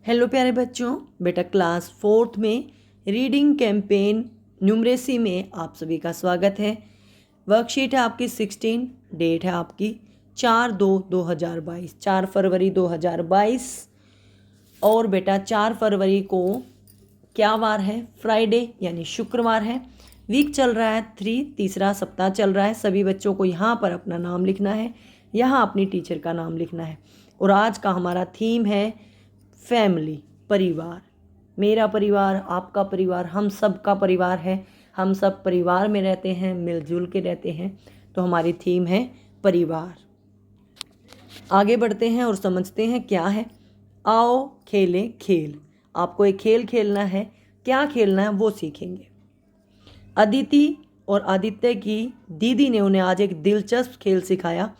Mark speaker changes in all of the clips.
Speaker 1: Hello प्यारे बच्चों, बेटा क्लास 4th में रीडिंग कैंपेन न्यूमरेसी में आप सभी का स्वागत है। वर्कशीट है आपकी 16, डेट है आपकी 4/2/2022, 4 फरवरी 2022। और बेटा 4 फरवरी को क्या वार है? फ्राइडे यानी शुक्रवार है। वीक चल रहा है 3, तीसरा सप्ताह चल रहा है। सभी बच्चों को यहाँ पर अपना नाम लिखना है, यहाँ अपनी टीचर का नाम लिखना है। और आज का हमारा थीम है फैमिली, परिवार। मेरा परिवार, आपका परिवार, हम सब का परिवार है। हम सब परिवार में रहते हैं, मिलजुल के रहते हैं। तो हमारी थीम है परिवार। आगे बढ़ते हैं और समझते हैं क्या है। आओ खेलें खेल। आपको एक खेल खेलना है। क्या खेलना है वो सीखेंगे। अदिति और आदित्य की दीदी ने उन्हें आज एक दिलचस्प खेल सिखाया।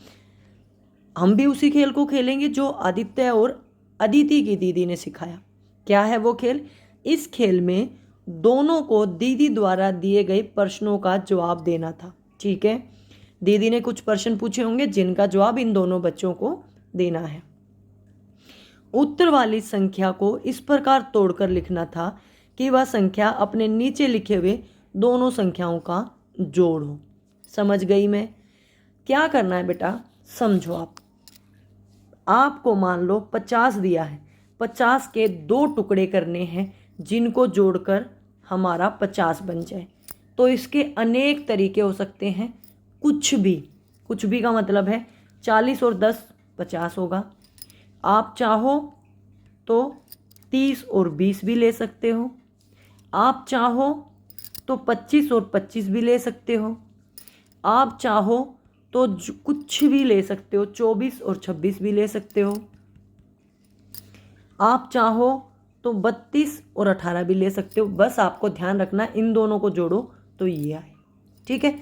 Speaker 1: हम भी उसी खेल को खेलेंगे जो आदित्य और अदिति की दीदी ने सिखाया। क्या है वो खेल? इस खेल में दोनों को दीदी द्वारा दिए गए प्रश्नों का जवाब देना था। ठीक है, दीदी ने कुछ प्रश्न पूछे होंगे जिनका जवाब इन दोनों बच्चों को देना है। उत्तर वाली संख्या को इस प्रकार तोड़कर लिखना था कि वह संख्या अपने नीचे लिखे हुए दोनों संख्याओं का जोड़ हो। समझ गई मैं? क्या करना है बेटा, समझो। आपको मान लो 50 दिया है, 50 के 2 टुकड़े करने हैं जिनको जोड़कर हमारा 50 बन जाए। तो इसके अनेक तरीके हो सकते हैं। कुछ भी का मतलब है 40 और 10 50 होगा। आप चाहो तो 30 और 20 भी ले सकते हो। आप चाहो तो 25 और 25 भी ले सकते हो। आप चाहो तो कुछ भी ले सकते हो, 24 और 26 भी ले सकते हो। आप चाहो तो 32 और 18 भी ले सकते हो। बस आपको ध्यान रखना इन दोनों को जोड़ो तो ये आए। ठीक है।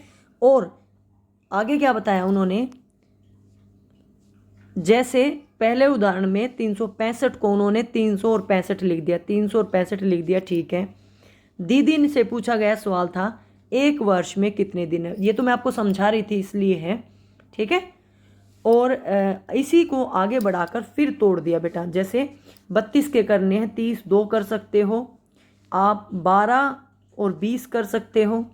Speaker 1: और आगे क्या बताया उन्होंने? जैसे पहले उदाहरण में 365 को उन्होंने 300 और 65 लिख दिया, 300 और 65 लिख दिया। ठीक है। दीदी से पूछा गया सवाल था एक वर्ष में कितने दिन है। ये तो मैं आपको समझा रही थी इसलिए है। ठीक है। और इसी को आगे बढ़ाकर फिर तोड़ दिया बेटा। जैसे 32 के करने हैं, 30 2 कर सकते हो। आप 12 और 20 कर सकते हो।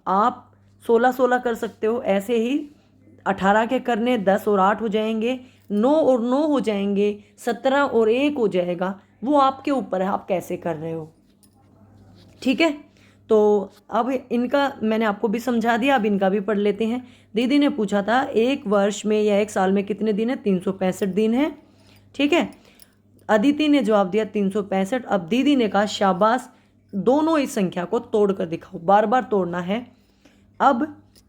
Speaker 1: आप 16 कर सकते हो। ऐसे ही 18 के करने 10 और 8 हो जाएंगे, 9 और 9 हो जाएंगे, 17 और 1 हो जाएगा। वो आपके ऊपर है आप कैसे कर रहे हो। ठीक है। तो अब इनका मैंने आपको भी समझा दिया, अब इनका भी पढ़ लेते हैं। दीदी ने पूछा था एक वर्ष में या एक साल में कितने दिन है? 365 दिन है। ठीक है। अदिति ने जवाब दिया 365। अब दीदी ने कहा शाबाश, दोनों इस संख्या को तोड़ कर दिखाओ। बार बार तोड़ना है। अब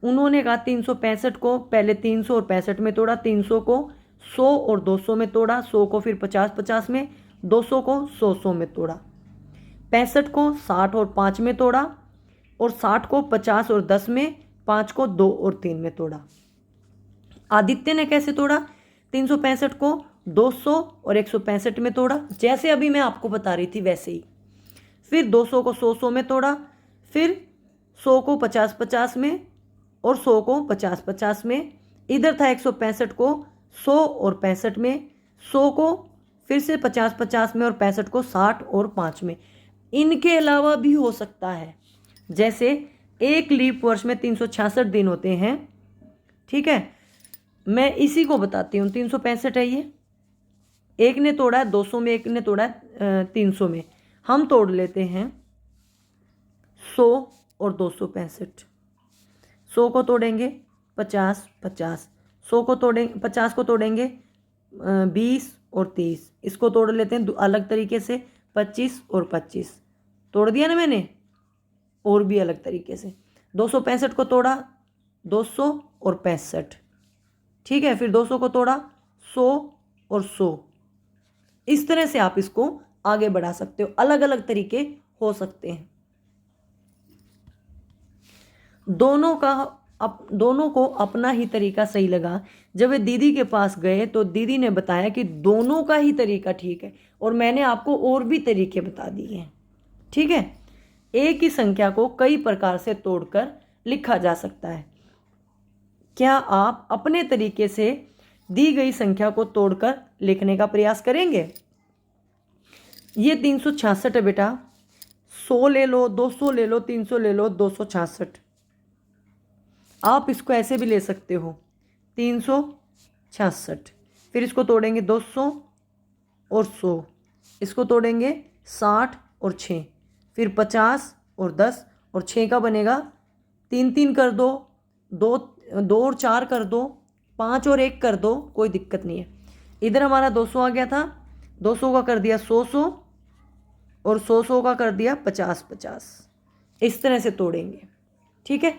Speaker 1: उन्होंने कहा 365 को पहले 300 और 65 में तोड़ा, 300 को 100 और 200 में तोड़ा, 100 को फिर 50-50 में, 200 को 100-100 में तोड़ा, 65 को 60 और 5 में तोड़ा, और 60 को 50 और 10 में, 5 को 2 और 3 में तोड़ा। आदित्य ने कैसे तोड़ा? 365 को 200 और 165 में तोड़ा, जैसे अभी मैं आपको बता रही थी वैसे ही। फिर 200 को 100-100 में तोड़ा, फिर 100 को 50-50 में, और 100 को 50-50 में। इधर था 165 को 100 और 65 में, 100 को फिर से 50-50 में, और 65 को 60 और 5 में। इनके अलावा भी हो सकता है। जैसे एक लीप वर्ष में 366 दिन होते हैं। ठीक है। मैं इसी को बताती हूँ। 365 है ये, एक ने तोड़ा है 200 में, एक ने तोड़ा है 300 में। हम तोड़ लेते हैं 100 और 265। 100 को तोड़ेंगे 50-50, 100 को तोड़ेंगे 50 को तोड़ेंगे 20 और 30। इसको तोड़ लेते हैं अलग तरीके से, 25 और 25 तोड़ दिया ना मैंने। और भी अलग तरीके से 265 को तोड़ा 200 और 65। ठीक है। फिर 200 को तोड़ा 100 और 100। इस तरह से आप इसको आगे बढ़ा सकते हो। अलग अलग तरीके हो सकते हैं। दोनों को अपना ही तरीका सही लगा। जब वे दीदी के पास गए तो दीदी ने बताया कि दोनों का ही तरीका ठीक है, और मैंने आपको और भी तरीके बता दिए हैं। ठीक है। एक ही संख्या को कई प्रकार से तोड़कर लिखा जा सकता है। क्या आप अपने तरीके से दी गई संख्या को तोड़कर लिखने का प्रयास करेंगे? ये 366 है बेटा, 100 ले लो, 200 ले लो, 300 ले लो, 266। आप इसको ऐसे भी ले सकते हो, 366। फिर इसको तोड़ेंगे 200 और 100, इसको तोड़ेंगे 60 और 6, फिर 50 और 10 और 6 का बनेगा 3 3 कर दो, 2 2 और 4 कर दो, 5 और 1 कर दो, कोई दिक्कत नहीं है। इधर हमारा 200 आ गया था, 200 का कर दिया 100 और 100 का कर दिया 50। इस तरह से तोड़ेंगे, ठीक है।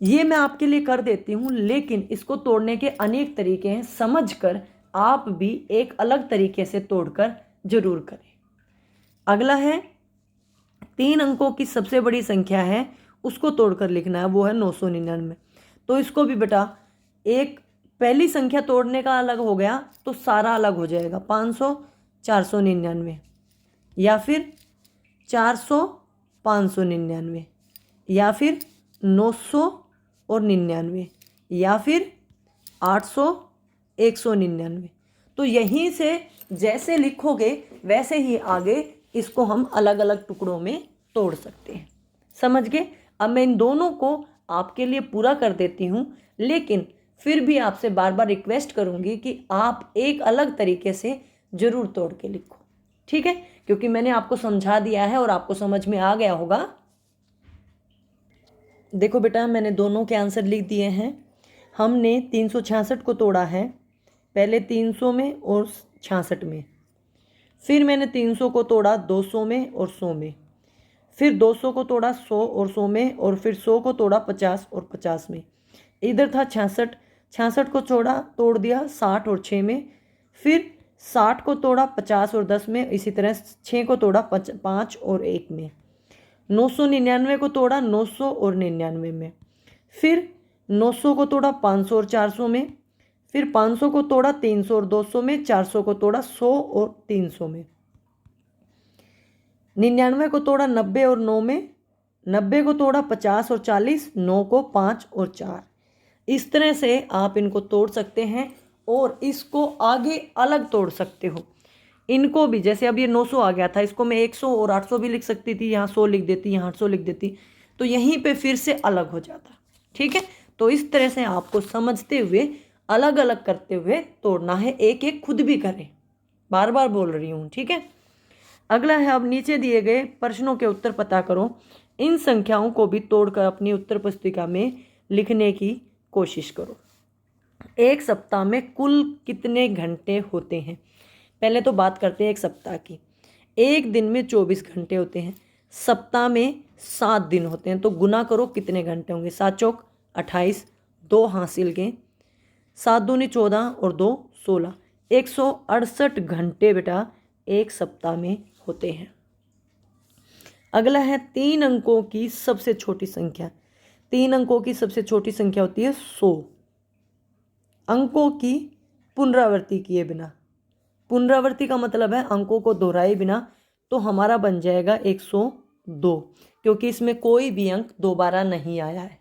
Speaker 1: ये मैं आपके लिए कर देती हूँ, लेकिन इसको तोड़ने के अनेक तरीके हैं, समझकर आप भी एक अलग तरीके से तोड़कर जरूर करें। अगला है 3 अंकों की सबसे बड़ी संख्या है, उसको तोड़कर लिखना है, वो है 999। तो इसको भी बेटा एक पहली संख्या तोड़ने का अलग हो गया तो सारा अलग हो जाएगा, 500 499, या फिर 400 599, या फिर 900 और 99, या फिर 800 199। तो यहीं से जैसे लिखोगे वैसे ही आगे इसको हम अलग अलग टुकड़ों में तोड़ सकते हैं, समझ गए। अब मैं इन दोनों को आपके लिए पूरा कर देती हूँ, लेकिन फिर भी आपसे बार बार रिक्वेस्ट करूँगी कि आप एक अलग तरीके से ज़रूर तोड़ के लिखो, ठीक है, क्योंकि मैंने आपको समझा दिया है और आपको समझ में आ गया होगा। देखो बेटा, मैंने दोनों के आंसर लिख दिए हैं। हमने 366 को तोड़ा है, पहले 300 में और 66 में, फिर मैंने 300 को तोड़ा 200 में और 100 में, फिर 200 को तोड़ा 100 और 100 में, और फिर 100 को तोड़ा 50 और 50 में। इधर था 66 को तोड़ दिया 60 और 6 में, फिर 60 को तोड़ा 50 और 10 में, इसी तरह 6 को तोड़ा 5 और 1 में। 999 को तोड़ा 900 और 99 में, फिर 900 को तोड़ा 500 और 400 में, फिर 500 को तोड़ा 300 और 200 में, 400 को तोड़ा 100 और 300 में, 99 को तोड़ा 90 और 9 में, 90 को तोड़ा 50 और 40, 9 को 5 और 4। इस तरह से आप इनको तोड़ सकते हैं और इसको आगे अलग तोड़ सकते हो। इनको भी जैसे अब ये 900 आ गया था, इसको मैं 100 और 800 भी लिख सकती थी, यहाँ 100 लिख देती, यहाँ 800 लिख देती, तो यहीं पे फिर से अलग हो जाता, ठीक है। तो इस तरह से आपको समझते हुए अलग अलग करते हुए तोड़ना है, एक एक खुद भी करें, बार बार बोल रही हूँ, ठीक है। अगला है, अब नीचे दिए गए प्रश्नों के उत्तर पता करो। इन संख्याओं को भी तोड़कर अपनी उत्तर पुस्तिका में लिखने की कोशिश करो। एक सप्ताह में कुल कितने घंटे होते हैं? पहले तो बात करते हैं एक सप्ताह की। एक दिन में 24 घंटे होते हैं, सप्ताह में 7 दिन होते हैं, तो गुना करो कितने घंटे होंगे। 7 चौक 28, 2 हासिल के, 7 दूनी 14 और 2 16, 168 घंटे बेटा एक सप्ताह में होते हैं। अगला है 3 अंकों की सबसे छोटी संख्या। 3 अंकों की सबसे छोटी संख्या होती है 100 अंकों की पुनरावृत्ति किए बिना। पुनरावृत्ति का मतलब है अंकों को दोहराए बिना, तो हमारा बन जाएगा 102, क्योंकि इसमें कोई भी अंक दोबारा नहीं आया है,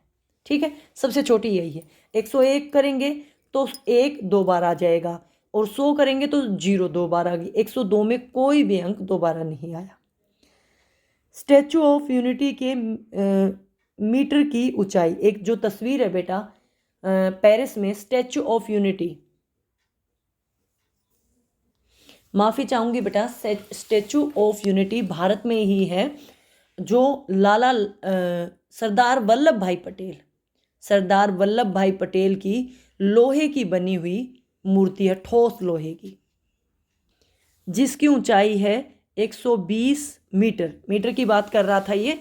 Speaker 1: ठीक है। सबसे छोटी यही है। 101 करेंगे तो 1 दो बार आ जाएगा, और 100 करेंगे तो 0 दो बार आ गई। 102 में कोई भी अंक दोबारा नहीं आया। स्टैचू ऑफ यूनिटी के मीटर की ऊंचाई, एक जो तस्वीर है बेटा पेरिस में, स्टैचू ऑफ यूनिटी, माफ़ी चाहूँगी बेटा, स्टैचू ऑफ यूनिटी भारत में ही है, जो लाला सरदार वल्लभ भाई पटेल की लोहे की बनी हुई मूर्ति है, ठोस लोहे की, जिसकी ऊंचाई है 120 मीटर। मीटर की बात कर रहा था ये।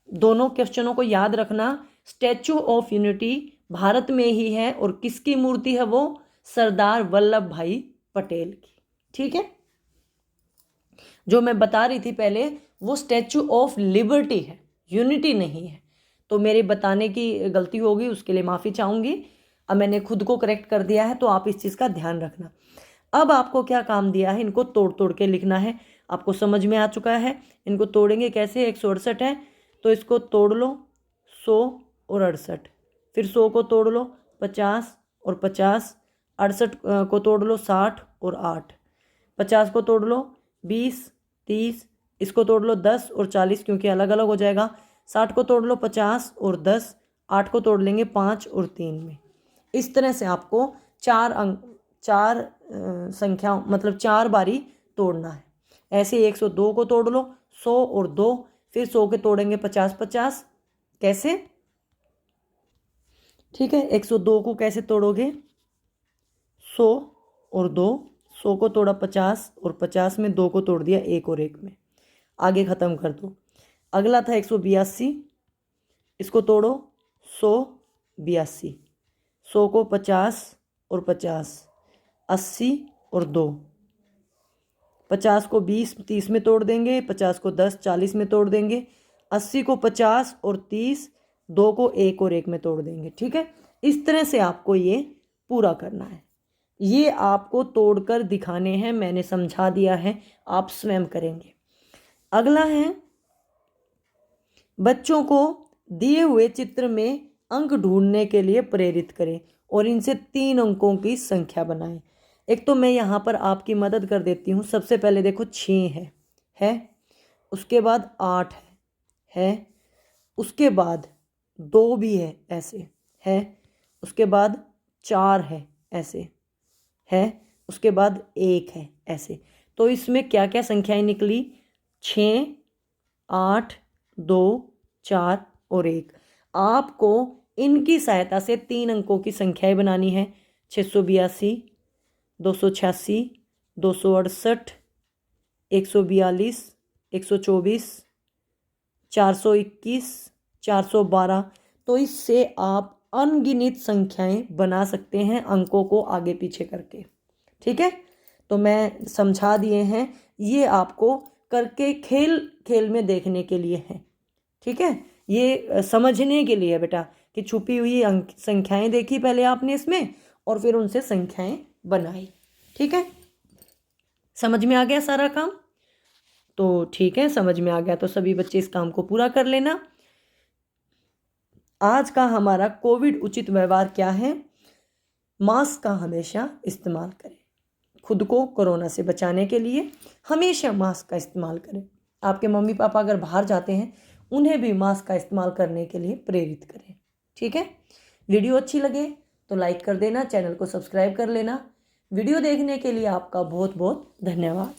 Speaker 1: दोनों क्वेश्चनों को याद रखना। स्टैचू ऑफ यूनिटी भारत में ही है, और किसकी मूर्ति है वो? सरदार वल्लभ भाई पटेल की, ठीक है। जो मैं बता रही थी पहले वो स्टैचू ऑफ लिबर्टी है, यूनिटी नहीं है। तो मेरे बताने की गलती होगी, उसके लिए माफ़ी चाहूँगी। अब मैंने खुद को करेक्ट कर दिया है, तो आप इस चीज़ का ध्यान रखना। अब आपको क्या काम दिया है, इनको तोड़ तोड़ के लिखना है। आपको समझ में आ चुका है। इनको तोड़ेंगे कैसे? 168 है तो इसको तोड़ लो 100 और 68, फिर 100 को तोड़ लो 50 और 50, 68 को तोड़ लो 60 और 8, 50 को तोड़ लो 20, 30, इसको तोड़ लो 10 और 40 क्योंकि अलग अलग हो जाएगा। 60 को तोड़ लो 50 और 10, 8 को तोड़ लेंगे 5 और 3 में। इस तरह से आपको चार संख्या मतलब 4 बारी तोड़ना है। ऐसे 102 को तोड़ लो 100 और 2, फिर 100 के तोड़ेंगे 50 50। कैसे? ठीक है, 102 को कैसे तोड़ोगे? 100 और 2, 100 को तोड़ा 50 और 50 में 2 को तोड़ दिया 1 और 1 में, आगे ख़त्म कर दो। अगला था 182, इसको तोड़ो 100 82, 100 को 50 और 50, 80 और 2, 50 को 20 30 में तोड़ देंगे, 50 को 10 40 में तोड़ देंगे, 80 को 50 और 30, 2 को 1 और 1 में तोड़ देंगे। ठीक है, इस तरह से आपको ये पूरा करना है। ये आपको तोड़कर दिखाने हैं, मैंने समझा दिया है, आप स्वयं करेंगे। अगला है, बच्चों को दिए हुए चित्र में अंक ढूंढने के लिए प्रेरित करें और इनसे 3 अंकों की संख्या बनाएं। एक तो मैं यहाँ पर आपकी मदद कर देती हूँ। सबसे पहले देखो 6 है, उसके बाद 8 है, उसके बाद 2 भी है ऐसे है, उसके बाद 4 है ऐसे है, उसके बाद 1 है ऐसे। तो इसमें क्या क्या संख्याएं निकली? 6 8 2 4 और 1। आपको इनकी सहायता से 3 अंकों की संख्याएं बनानी है। 682, 286, 268, 142, 124, 421, 412। तो इससे आप अनगिनत संख्याएं बना सकते हैं अंकों को आगे पीछे करके। ठीक है, तो मैं समझा दिए हैं, ये आपको करके खेल खेल में देखने के लिए है। ठीक है, ये समझने के लिए बेटा कि छुपी हुई संख्याएं देखी पहले आपने इसमें और फिर उनसे संख्याएं बनाई। ठीक है, समझ में आ गया सारा काम? तो ठीक है, समझ में आ गया तो सभी बच्चे इस काम को पूरा कर लेना। आज का हमारा कोविड उचित व्यवहार क्या है? मास्क का हमेशा इस्तेमाल करें। खुद को कोरोना से बचाने के लिए हमेशा मास्क का इस्तेमाल करें। आपके मम्मी पापा अगर बाहर जाते हैं उन्हें भी मास्क का इस्तेमाल करने के लिए प्रेरित करें। ठीक है, वीडियो अच्छी लगे तो लाइक कर देना, चैनल को सब्सक्राइब कर लेना। वीडियो देखने के लिए आपका बहुत बहुत धन्यवाद।